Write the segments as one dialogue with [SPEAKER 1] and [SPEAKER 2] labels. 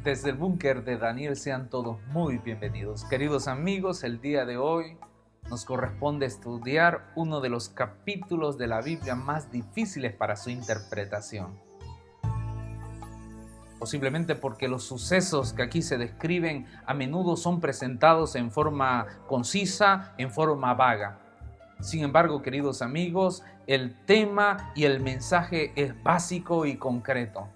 [SPEAKER 1] Desde el búnker de Daniel sean todos muy bienvenidos. Queridos amigos, el día de hoy nos corresponde estudiar uno de los capítulos de la Biblia más difíciles para su interpretación. Posiblemente porque los sucesos que aquí se describen a menudo son presentados en forma concisa, en forma vaga. Sin embargo, queridos amigos, el tema y el mensaje es básico y concreto.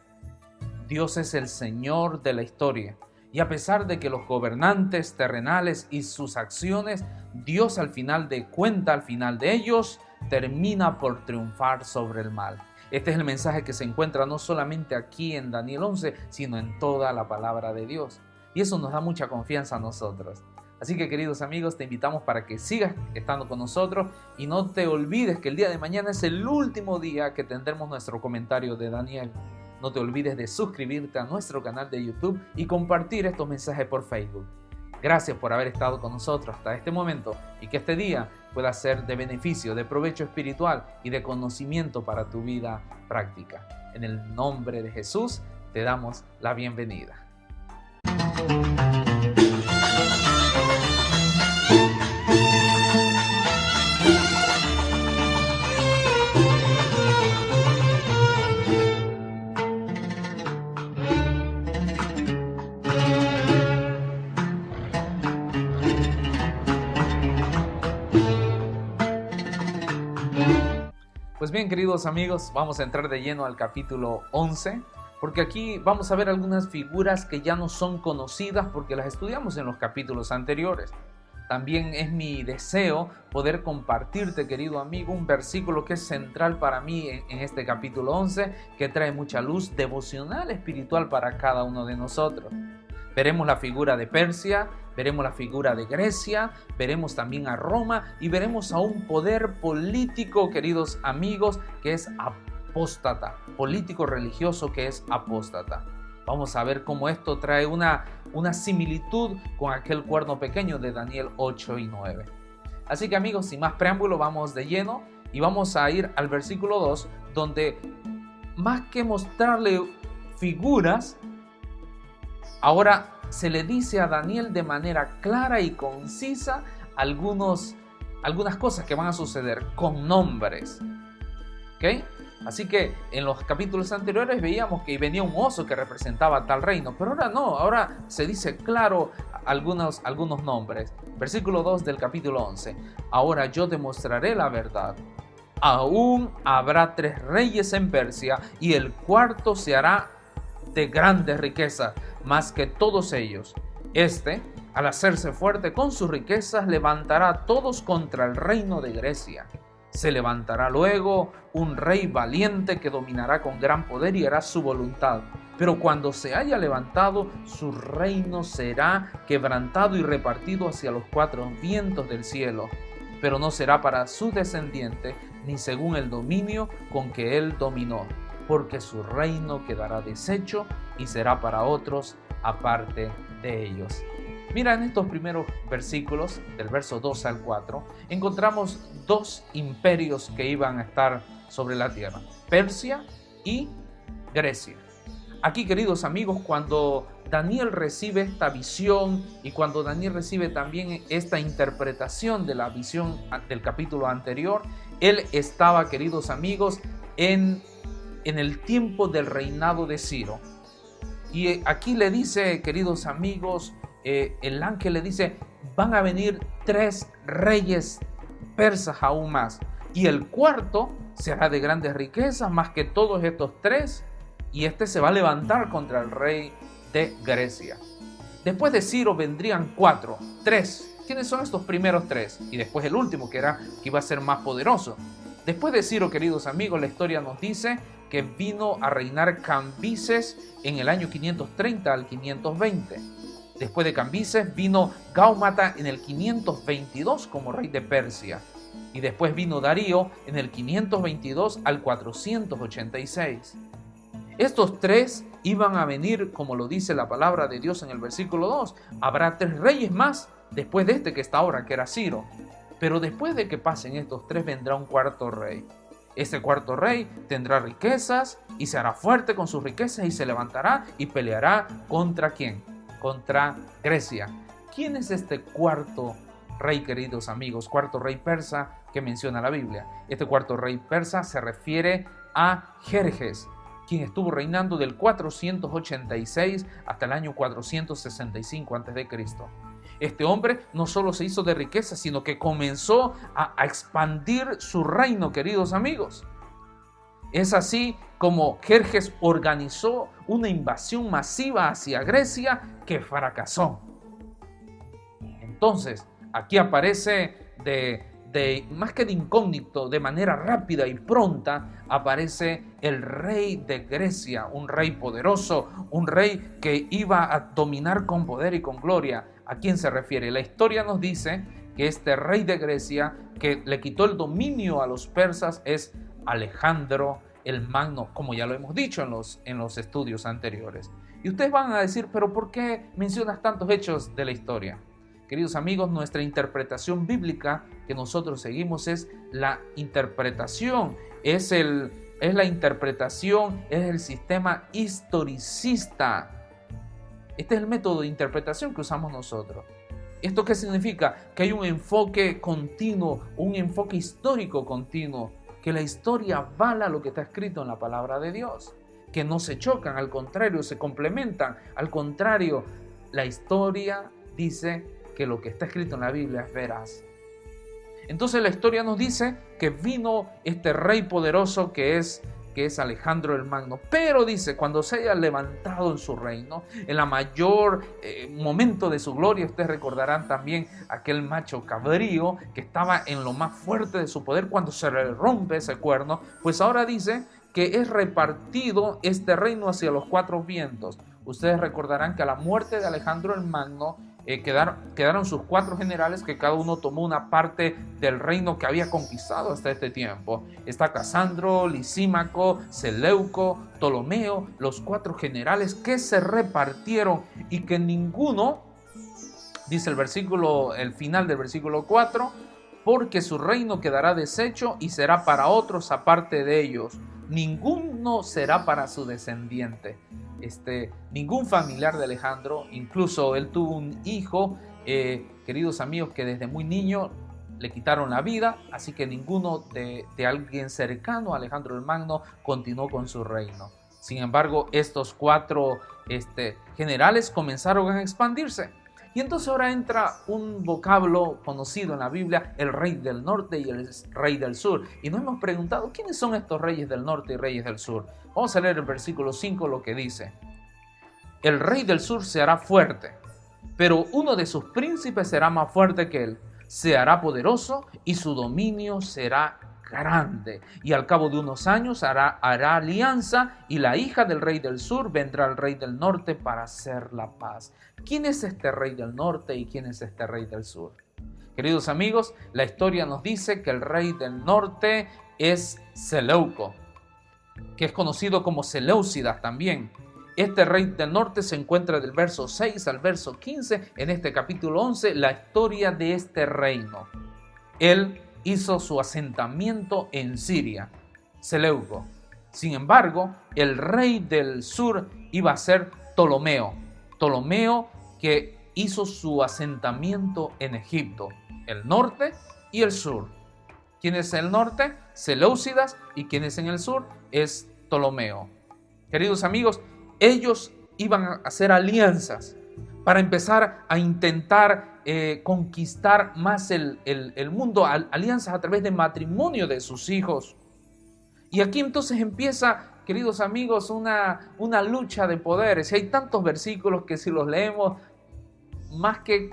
[SPEAKER 1] Dios es el Señor de la historia, y a pesar de que los gobernantes terrenales y sus acciones, Dios al final de ellos, termina por triunfar sobre el mal. Este es el mensaje que se encuentra no solamente aquí en Daniel 11, sino en toda la palabra de Dios. Y eso nos da mucha confianza a nosotros. Así que, queridos amigos, te invitamos para que sigas estando con nosotros y no te olvides que el día de mañana es el último día que tendremos nuestro comentario de Daniel. No te olvides de suscribirte a nuestro canal de YouTube y compartir estos mensajes por Facebook. Gracias por haber estado con nosotros hasta este momento y que este día pueda ser de beneficio, de provecho espiritual y de conocimiento para tu vida práctica. En el nombre de Jesús te damos la bienvenida. Pues bien, queridos amigos, vamos a entrar de lleno al capítulo 11, porque aquí vamos a ver algunas figuras que ya no son conocidas porque las estudiamos en los capítulos anteriores. También es mi deseo poder compartirte, querido amigo, un versículo que es central para mí en este capítulo 11, que trae mucha luz devocional espiritual para cada uno de nosotros. Veremos la figura de Persia, veremos la figura de Grecia, veremos también a Roma y veremos a un poder político, queridos amigos, que es apóstata, político religioso que es apóstata. Vamos a ver cómo esto trae una similitud con aquel cuerno pequeño de Daniel 8 y 9. Así que, amigos, sin más preámbulo, vamos de lleno y vamos a ir al versículo 2, donde más que mostrarle figuras, ahora se le dice a Daniel de manera clara y concisa algunas cosas que van a suceder con nombres. ¿Ok? Así que en los capítulos anteriores veíamos que venía un oso que representaba tal reino, pero ahora no, ahora se dice claro algunos nombres. Versículo 2 del capítulo 11. Ahora yo demostraré la verdad. Aún habrá 3 reyes en Persia y el cuarto se hará de grandes riquezas, más que todos ellos. Este, al hacerse fuerte con sus riquezas, levantará a todos contra el reino de Grecia. Se levantará luego un rey valiente que dominará con gran poder y hará su voluntad. Pero cuando se haya levantado, su reino será quebrantado y repartido hacia los 4 vientos del cielo. Pero no será para su descendiente, ni según el dominio con que él dominó, porque su reino quedará deshecho y será para otros aparte de ellos. Mira, en estos primeros versículos, del verso 2 al 4, encontramos 2 imperios que iban a estar sobre la tierra, Persia y Grecia. Aquí, queridos amigos, cuando Daniel recibe esta visión y cuando Daniel recibe también esta interpretación de la visión del capítulo anterior, él estaba, queridos amigos, en el tiempo del reinado de Ciro. Y aquí le dice, queridos amigos, el ángel le dice, van a venir 3 reyes persas aún más, y el cuarto será de grandes riquezas más que todos estos 3, y este se va a levantar contra el rey de Grecia. Después de Ciro vendrían 3. ¿Quiénes son estos primeros 3? Y después el último, que iba a ser más poderoso. Después de Ciro, queridos amigos, la historia nos dice que vino a reinar Cambises en el año 530 al 520. Después de Cambises vino Gáumata en el 522 como rey de Persia. Y después vino Darío en el 522 al 486. Estos 3 iban a venir, como lo dice la palabra de Dios en el versículo 2. Habrá 3 reyes más después de este que está ahora, que era Ciro. Pero después de que pasen estos 3 vendrá un 4 rey. Este cuarto rey tendrá riquezas y se hará fuerte con sus riquezas y se levantará y peleará ¿contra quién? Contra Grecia. ¿Quién es este cuarto rey, queridos amigos? Cuarto rey persa que menciona la Biblia. Este cuarto rey persa se refiere a Jerjes, quien estuvo reinando del 486 hasta el año 465 a.C. Este hombre no solo se hizo de riqueza, sino que comenzó a expandir su reino, queridos amigos. Es así como Jerjes organizó una invasión masiva hacia Grecia que fracasó. Entonces, aquí aparece más que de incógnito, de manera rápida y pronta, aparece el rey de Grecia, un rey poderoso, un rey que iba a dominar con poder y con gloria. ¿A quién se refiere? La historia nos dice que este rey de Grecia, que le quitó el dominio a los persas, es Alejandro el Magno, como ya lo hemos dicho en los estudios anteriores. Y ustedes van a decir, ¿pero por qué mencionas tantos hechos de la historia? Queridos amigos, nuestra interpretación bíblica que nosotros seguimos es la interpretación, es la interpretación, es el sistema historicista. Este es el método de interpretación que usamos nosotros. ¿Esto qué significa? Que hay un enfoque continuo, un enfoque histórico continuo, que la historia avala lo que está escrito en la palabra de Dios, que no se chocan, al contrario, se complementan. Al contrario, la historia dice que lo que está escrito en la Biblia es veraz. Entonces la historia nos dice que vino este rey poderoso que es Alejandro el Magno, pero dice, cuando se haya levantado en su reino, en la mayor momento de su gloria, ustedes recordarán también aquel macho cabrío que estaba en lo más fuerte de su poder cuando se le rompe ese cuerno, pues ahora dice que es repartido este reino hacia los cuatro vientos. Ustedes recordarán que a la muerte de Alejandro el Magno quedaron sus cuatro generales, que cada uno tomó una parte del reino que había conquistado hasta este tiempo. Está Casandro, Lisímaco, Seleuco, Ptolomeo, los cuatro generales que se repartieron y que ninguno, dice el final del versículo 4, porque su reino quedará deshecho y será para otros aparte de ellos. Ninguno será para su descendiente. Ningún familiar de Alejandro, incluso él tuvo un hijo, queridos amigos, que desde muy niño le quitaron la vida, así que ninguno de alguien cercano a Alejandro el Magno continuó con su reino. Sin embargo, estos cuatro generales comenzaron a expandirse. Y entonces ahora entra un vocablo conocido en la Biblia, el rey del norte y el rey del sur. Y nos hemos preguntado, ¿quiénes son estos reyes del norte y reyes del sur? Vamos a leer el versículo 5 lo que dice. El rey del sur se hará fuerte, pero uno de sus príncipes será más fuerte que él. Se hará poderoso y su dominio será grande. Y al cabo de unos años hará alianza y la hija del rey del sur vendrá al rey del norte para hacer la paz. ¿Quién es este rey del norte y quién es este rey del sur? Queridos amigos, la historia nos dice que el rey del norte es Seleuco, que es conocido como Seleucidas también. Este rey del norte se encuentra del verso 6 al verso 15 en este capítulo 11, la historia de este reino. Él hizo su asentamiento en Siria, Seleuco. Sin embargo, el rey del sur iba a ser Ptolomeo. Ptolomeo, que hizo su asentamiento en Egipto, el norte y el sur. ¿Quién es el norte? Seleucidas. ¿Y quién es en el sur? Es Ptolomeo. Queridos amigos, ellos iban a hacer alianzas para empezar a intentar conquistar más el mundo, alianzas a través de matrimonio de sus hijos. Y aquí entonces empieza, queridos amigos, una lucha de poderes. Y hay tantos versículos que si los leemos, más que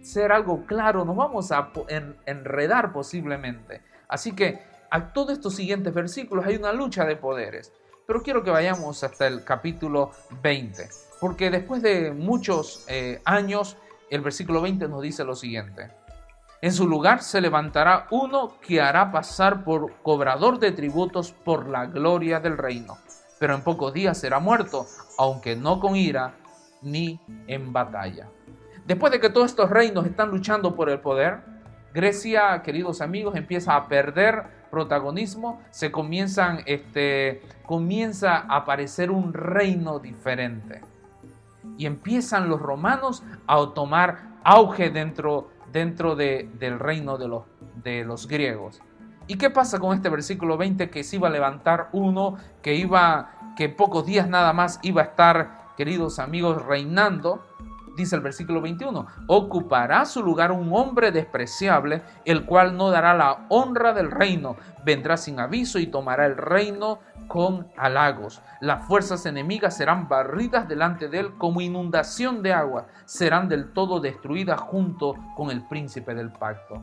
[SPEAKER 1] ser algo claro, nos vamos a enredar posiblemente. Así que a todos estos siguientes versículos hay una lucha de poderes. Pero quiero que vayamos hasta el capítulo 20, porque después de muchos años, el versículo 20 nos dice lo siguiente. En su lugar se levantará uno que hará pasar por cobrador de tributos por la gloria del reino, pero en pocos días será muerto, aunque no con ira ni en batalla. Después de que todos estos reinos están luchando por el poder, Grecia, queridos amigos, empieza a perder protagonismo, comienza a aparecer un reino diferente. Y empiezan los romanos a tomar auge dentro del reino de los griegos. ¿Y qué pasa con este versículo 20? Que se iba a levantar uno que pocos días nada más iba a estar, queridos amigos, reinando. Dice el versículo 21, ocupará su lugar un hombre despreciable, el cual no dará la honra del reino, vendrá sin aviso y tomará el reino con halagos. Las fuerzas enemigas serán barridas delante de él como inundación de agua, serán del todo destruidas junto con el príncipe del pacto.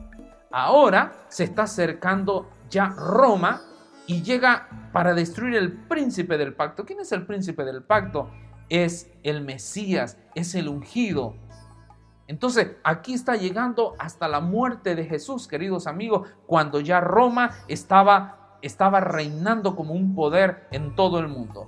[SPEAKER 1] Ahora se está acercando ya Roma y llega para destruir el príncipe del pacto. ¿Quién es el príncipe del pacto? Es el Mesías, es el ungido. Entonces aquí está llegando hasta la muerte de Jesús, queridos amigos, cuando ya Roma estaba reinando como un poder en todo el mundo.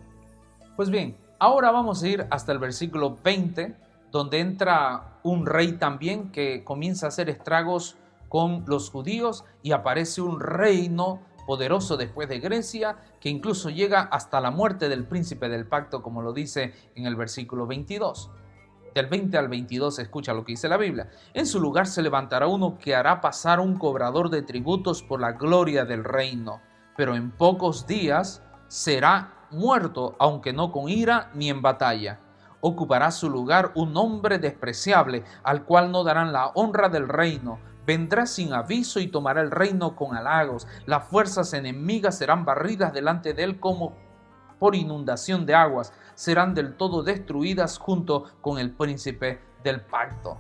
[SPEAKER 1] Pues bien, ahora vamos a ir hasta el versículo 20, donde entra un rey también que comienza a hacer estragos con los judíos y aparece un reino poderoso después de Grecia, que incluso llega hasta la muerte del príncipe del pacto, como lo dice en el versículo 22. Del 20 al 22 escucha lo que dice la Biblia. En su lugar se levantará uno que hará pasar un cobrador de tributos por la gloria del reino, pero en pocos días será muerto, aunque no con ira ni en batalla. Ocupará su lugar un hombre despreciable, al cual no darán la honra del reino. Vendrá sin aviso y tomará el reino con halagos. Las fuerzas enemigas serán barridas delante de él como por inundación de aguas. Serán del todo destruidas junto con el príncipe del pacto.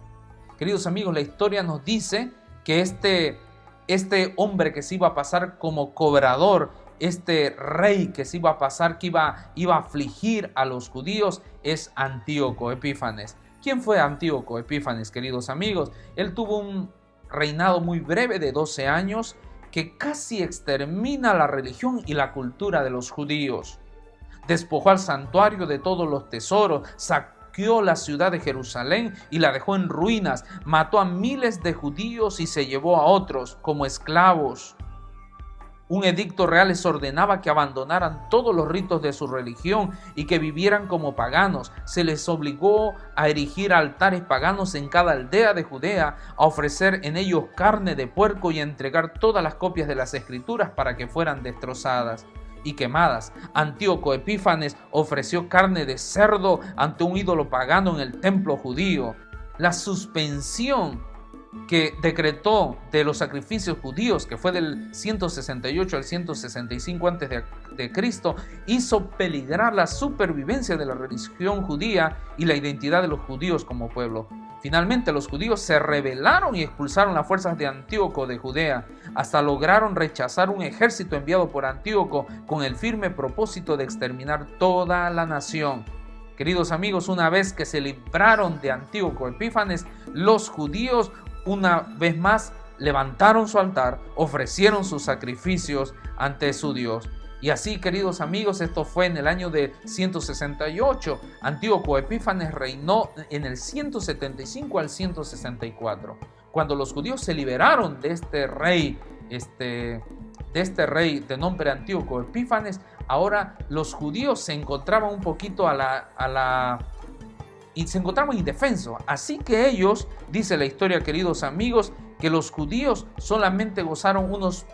[SPEAKER 1] Queridos amigos, la historia nos dice que este hombre que se iba a pasar como cobrador, este rey que se iba a pasar, que iba a afligir a los judíos, es Antíoco Epífanes. ¿Quién fue Antíoco Epífanes, queridos amigos? Él tuvo un reinado muy breve de 12 años que casi extermina la religión y la cultura de los judíos. Despojó al santuario de todos los tesoros, saqueó la ciudad de Jerusalén y la dejó en ruinas, mató a miles de judíos y se llevó a otros como esclavos. Un edicto real les ordenaba que abandonaran todos los ritos de su religión y que vivieran como paganos. Se les obligó a erigir altares paganos en cada aldea de Judea, a ofrecer en ellos carne de puerco y a entregar todas las copias de las escrituras para que fueran destrozadas y quemadas. Antíoco Epífanes ofreció carne de cerdo ante un ídolo pagano en el templo judío. La suspensión que decretó de los sacrificios judíos, que fue del 168 al 165 a.C., hizo peligrar la supervivencia de la religión judía y la identidad de los judíos como pueblo. Finalmente los judíos se rebelaron y expulsaron las fuerzas de Antíoco de Judea, hasta lograron rechazar un ejército enviado por Antíoco con el firme propósito de exterminar toda la nación. Queridos amigos, una vez que se libraron de Antíoco Epífanes, los judíos una vez más levantaron su altar, ofrecieron sus sacrificios ante su Dios. Y así, queridos amigos, esto fue en el año de 168. Antíoco Epífanes reinó en el 175 al 164. Cuando los judíos se liberaron de este rey de nombre Antíoco Epífanes, ahora los judíos se encontraban un poquito y se encontraban indefensos. Así que ellos, dice la historia, queridos amigos, que los judíos solamente gozaron unas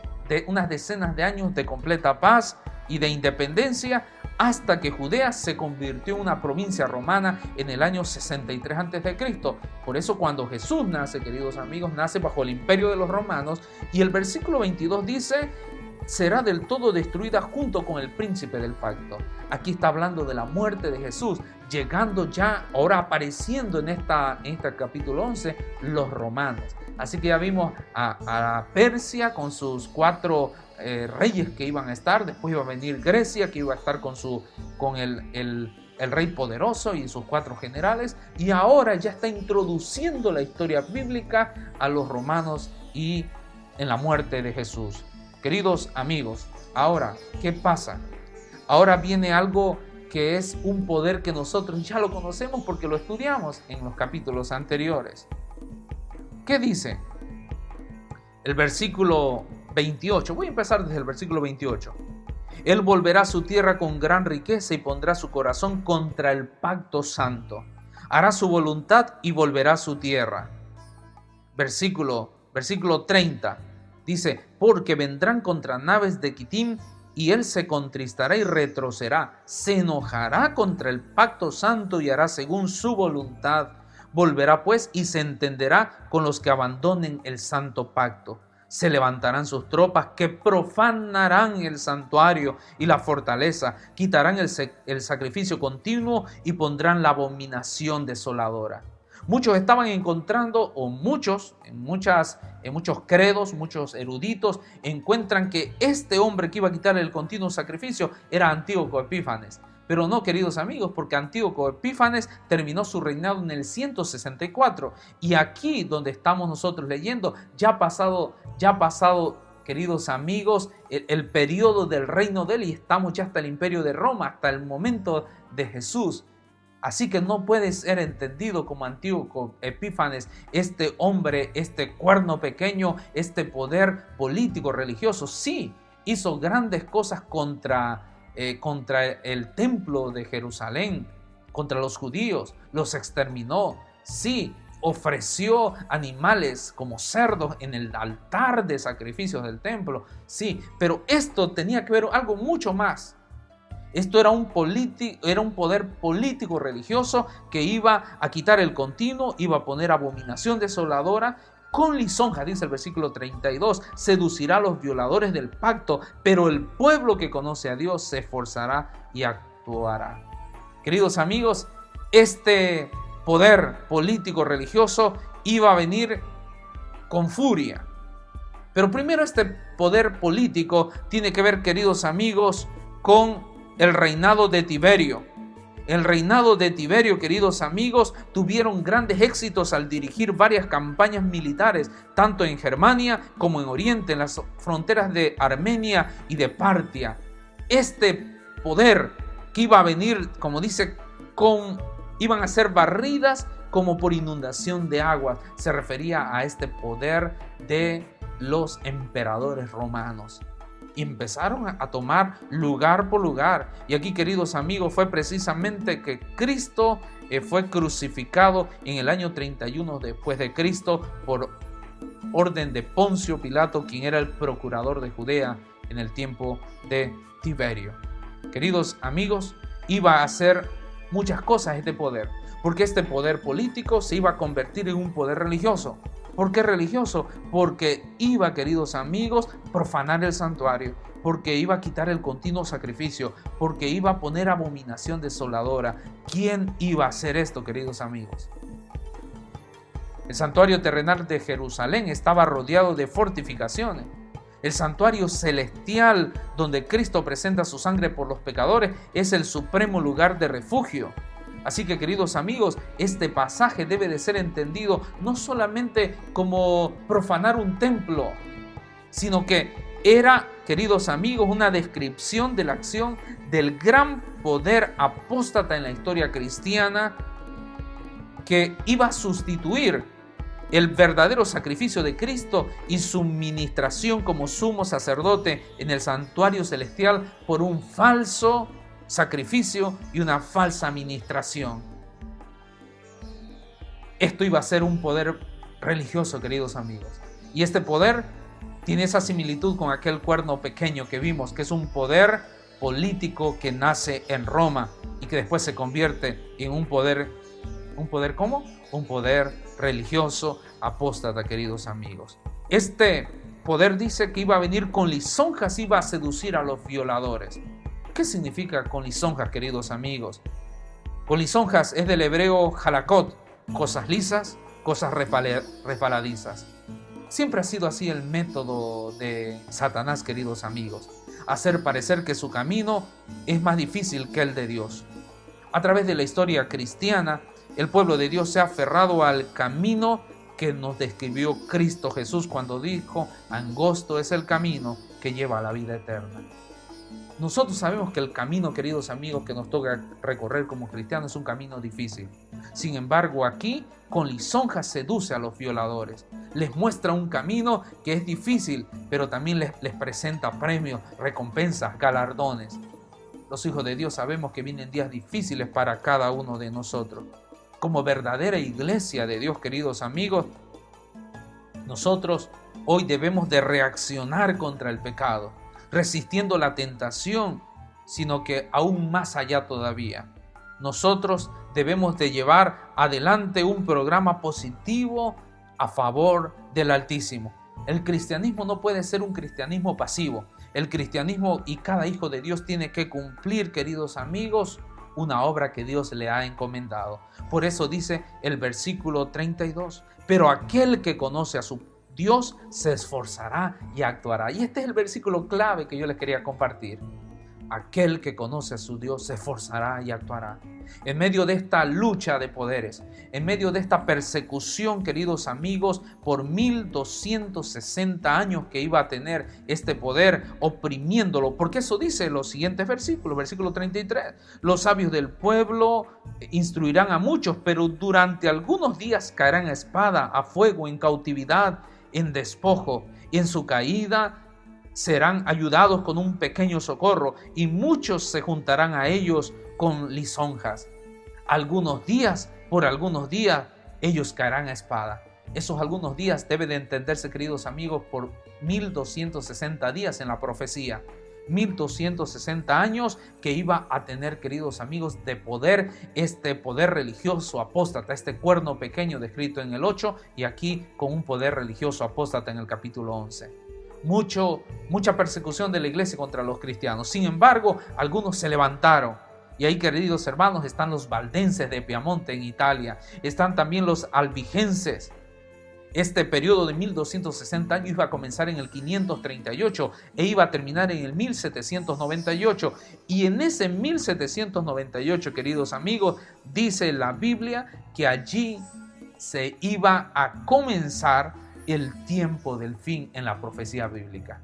[SPEAKER 1] decenas de años de completa paz y de independencia, hasta que Judea se convirtió en una provincia romana en el año 63 a.C. Por eso cuando Jesús nace, queridos amigos, nace bajo el imperio de los romanos, y el versículo 22 dice: será del todo destruida junto con el príncipe del pacto. Aquí está hablando de la muerte de Jesús, llegando ya, ahora apareciendo en este capítulo 11, los romanos. Así que ya vimos a Persia con sus 4 reyes que iban a estar, después iba a venir Grecia, que iba a estar con el rey poderoso y sus 4 generales, y ahora ya está introduciendo la historia bíblica a los romanos y en la muerte de Jesús. Queridos amigos, ahora, ¿qué pasa? Ahora viene algo que es un poder que nosotros ya lo conocemos porque lo estudiamos en los capítulos anteriores. ¿Qué dice? El versículo 28. Voy a empezar desde el versículo 28. Él volverá a su tierra con gran riqueza y pondrá su corazón contra el pacto santo. Hará su voluntad y volverá a su tierra. Versículo 30. Dice, porque vendrán contra naves de Quitim y él se contristará y retrocederá. Se enojará contra el pacto santo y hará según su voluntad. Volverá pues y se entenderá con los que abandonen el santo pacto. Se levantarán sus tropas que profanarán el santuario y la fortaleza, quitarán el sacrificio continuo y pondrán la abominación desoladora. Muchos estaban encontrando, o en muchos credos, muchos eruditos, encuentran que este hombre que iba a quitar el continuo sacrificio era Antíoco Epífanes. Pero no, queridos amigos, porque Antíoco Epífanes terminó su reinado en el 164. Y aquí donde estamos nosotros leyendo, ya ha pasado, queridos amigos, el periodo del reino de él y estamos ya hasta el imperio de Roma, hasta el momento de Jesús. Así que no puede ser entendido como Antíoco Epífanes, este hombre, este cuerno pequeño, este poder político religioso. Sí, hizo grandes cosas contra el templo de Jerusalén, contra los judíos, los exterminó. Sí, ofreció animales como cerdos en el altar de sacrificios del templo. Sí, pero esto tenía que ver algo mucho más. Esto era un poder político religioso que iba a quitar el continuo, iba a poner abominación desoladora. Con lisonja, dice el versículo 32, seducirá a los violadores del pacto, pero el pueblo que conoce a Dios se esforzará y actuará. Queridos amigos, este poder político religioso iba a venir con furia. Pero primero este poder político tiene que ver, queridos amigos, con el reinado de Tiberio. El reinado de Tiberio, queridos amigos, tuvieron grandes éxitos al dirigir varias campañas militares, tanto en Germania como en Oriente, en las fronteras de Armenia y de Partia. Este poder que iba a venir, como dice, iban a ser barridas como por inundación de aguas. Se refería a este poder de los emperadores romanos. Y empezaron a tomar lugar por lugar. Y aquí, queridos amigos, fue precisamente que Cristo fue crucificado en el año 31 después de Cristo por orden de Poncio Pilato, quien era el procurador de Judea en el tiempo de Tiberio. Queridos amigos, iba a hacer muchas cosas este poder, porque este poder político se iba a convertir en un poder religioso. ¿Por qué religioso? Porque iba, queridos amigos, profanar el santuario, porque iba a quitar el continuo sacrificio, porque iba a poner abominación desoladora. ¿Quién iba a hacer esto, queridos amigos? El santuario terrenal de Jerusalén estaba rodeado de fortificaciones. El santuario celestial, donde Cristo presenta su sangre por los pecadores, es el supremo lugar de refugio. Así que, queridos amigos, este pasaje debe de ser entendido no solamente como profanar un templo, sino que era, queridos amigos, una descripción de la acción del gran poder apóstata en la historia cristiana que iba a sustituir el verdadero sacrificio de Cristo y su ministración como sumo sacerdote en el santuario celestial por un falso sacrificio y una falsa ministración. Esto iba a ser un poder religioso, queridos amigos. Y este poder tiene esa similitud con aquel cuerno pequeño que vimos, que es un poder político que nace en Roma y que después se convierte en un poder ¿cómo? Un poder religioso apóstata, queridos amigos. Este poder dice que iba a venir con lisonjas, iba a seducir a los violadores. ¿Qué significa con lisonjas, queridos amigos? Con lisonjas es del hebreo halakot, cosas lisas, cosas resbaladizas. Siempre ha sido así el método de Satanás, queridos amigos. Hacer parecer que su camino es más difícil que el de Dios. A través de la historia cristiana, el pueblo de Dios se ha aferrado al camino que nos describió Cristo Jesús cuando dijo: angosto es el camino que lleva a la vida eterna. Nosotros sabemos que el camino, queridos amigos, que nos toca recorrer como cristianos es un camino difícil. Sin embargo, aquí con lisonjas seduce a los violadores. les muestra un camino que es difícil, pero también les presenta premios, recompensas, galardones. Los hijos de Dios sabemos que vienen días difíciles para cada uno de nosotros. Como verdadera iglesia de Dios, queridos amigos, nosotros hoy debemos de reaccionar contra el pecado, resistiendo la tentación, sino que aún más allá todavía. Nosotros debemos de llevar adelante un programa positivo a favor del Altísimo. El cristianismo no puede ser un cristianismo pasivo. El cristianismo y cada hijo de Dios tiene que cumplir, queridos amigos, una obra que Dios le ha encomendado. Por eso dice el versículo 32, pero aquel que conoce a su Dios se esforzará y actuará. Y este es el versículo clave que yo les quería compartir. Aquel que conoce a su Dios se esforzará y actuará. En medio de esta lucha de poderes, en medio de esta persecución, queridos amigos, por 1260 años que iba a tener este poder oprimiéndolo, porque eso dice los siguientes versículos, versículo 33. Los sabios del pueblo instruirán a muchos, pero durante algunos días caerán a espada, a fuego, en cautividad, en despojo, y en su caída serán ayudados con un pequeño socorro, y muchos se juntarán a ellos con lisonjas. Por algunos días, ellos caerán a espada. Esos algunos días debe de entenderse, queridos amigos, por 1260 días en la profecía. 1260 años que iba a tener, queridos amigos, de poder, este poder religioso apóstata, este cuerno pequeño descrito en el 8 y aquí con un poder religioso apóstata en el capítulo 11. Mucha persecución de la iglesia contra los cristianos. Sin embargo, algunos se levantaron. Y ahí, queridos hermanos, están los valdenses de Piamonte en Italia. Están también los albigenses. Este periodo de 1260 años iba a comenzar en el 538 e iba a terminar en el 1798. Y en ese 1798, queridos amigos, dice la Biblia que allí se iba a comenzar el tiempo del fin en la profecía bíblica.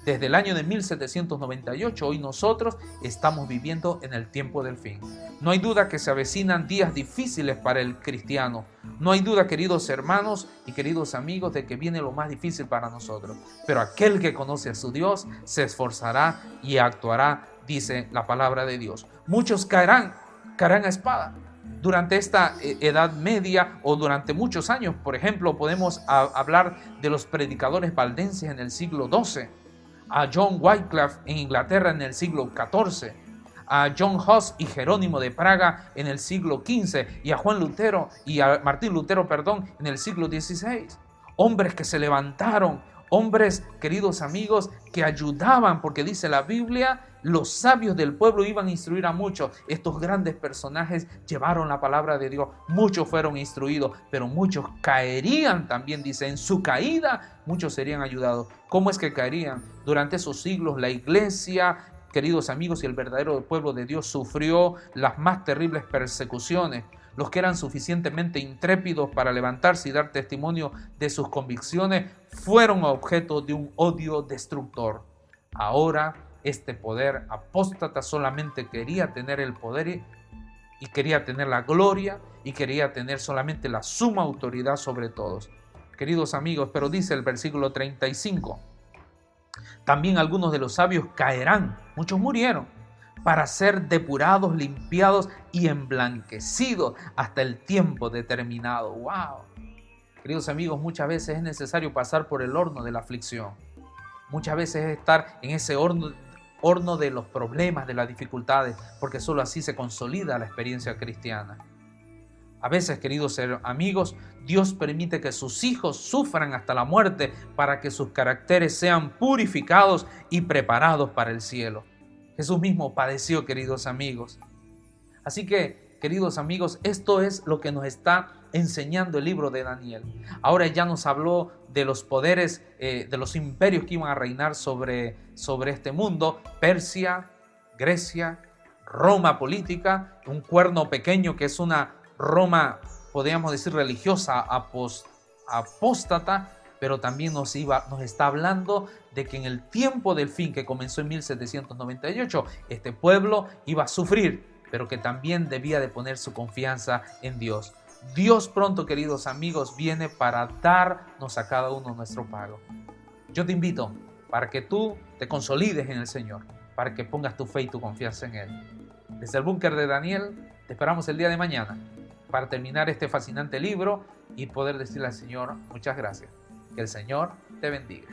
[SPEAKER 1] Desde el año de 1798, hoy nosotros estamos viviendo en el tiempo del fin. No hay duda que se avecinan días difíciles para el cristiano. No hay duda, queridos hermanos y queridos amigos, de que viene lo más difícil para nosotros. Pero aquel que conoce a su Dios se esforzará y actuará, dice la palabra de Dios. Muchos caerán a espada. Durante esta Edad Media o durante muchos años, por ejemplo, podemos hablar de los predicadores valdenses en el siglo XII, a John Wycliffe en Inglaterra en el siglo XIV, a John Huss y Jerónimo de Praga en el siglo XV y a Martín Lutero, en el siglo XVI. Hombres que se levantaron, hombres, queridos amigos, que ayudaban, porque dice la Biblia, los sabios del pueblo iban a instruir a muchos. Estos grandes personajes llevaron la palabra de Dios. Muchos fueron instruidos, pero muchos caerían también, dice. En su caída, muchos serían ayudados. ¿Cómo es que caerían? Durante esos siglos, la iglesia, queridos amigos, y el verdadero pueblo de Dios sufrió las más terribles persecuciones. Los que eran suficientemente intrépidos para levantarse y dar testimonio de sus convicciones fueron objeto de un odio destructor. Ahora, este poder apóstata solamente quería tener el poder y quería tener la gloria y quería tener solamente la suma autoridad sobre todos. Queridos amigos, pero dice el versículo 35, también algunos de los sabios caerán, muchos murieron, para ser depurados, limpiados y emblanquecidos hasta el tiempo determinado. ¡Wow! Queridos amigos, muchas veces es necesario pasar por el horno de la aflicción. Muchas veces es estar en ese horno de los problemas, de las dificultades, porque solo así se consolida la experiencia cristiana. A veces, queridos amigos, Dios permite que sus hijos sufran hasta la muerte para que sus caracteres sean purificados y preparados para el cielo. Jesús mismo padeció, queridos amigos. Así que, queridos amigos, esto es lo que nos está enseñando el libro de Daniel. Ahora ya nos habló de los poderes, de los imperios que iban a reinar sobre este mundo. Persia, Grecia, Roma política, un cuerno pequeño que es una Roma, podríamos decir, religiosa, apóstata, pero también nos está hablando de que en el tiempo del fin que comenzó en 1798, este pueblo iba a sufrir, pero que también debía de poner su confianza en Dios. Dios pronto, queridos amigos, viene para darnos a cada uno nuestro pago. Yo te invito para que tú te consolides en el Señor, para que pongas tu fe y tu confianza en Él. Desde el búnker de Daniel, te esperamos el día de mañana para terminar este fascinante libro y poder decirle al Señor muchas gracias. Que el Señor te bendiga.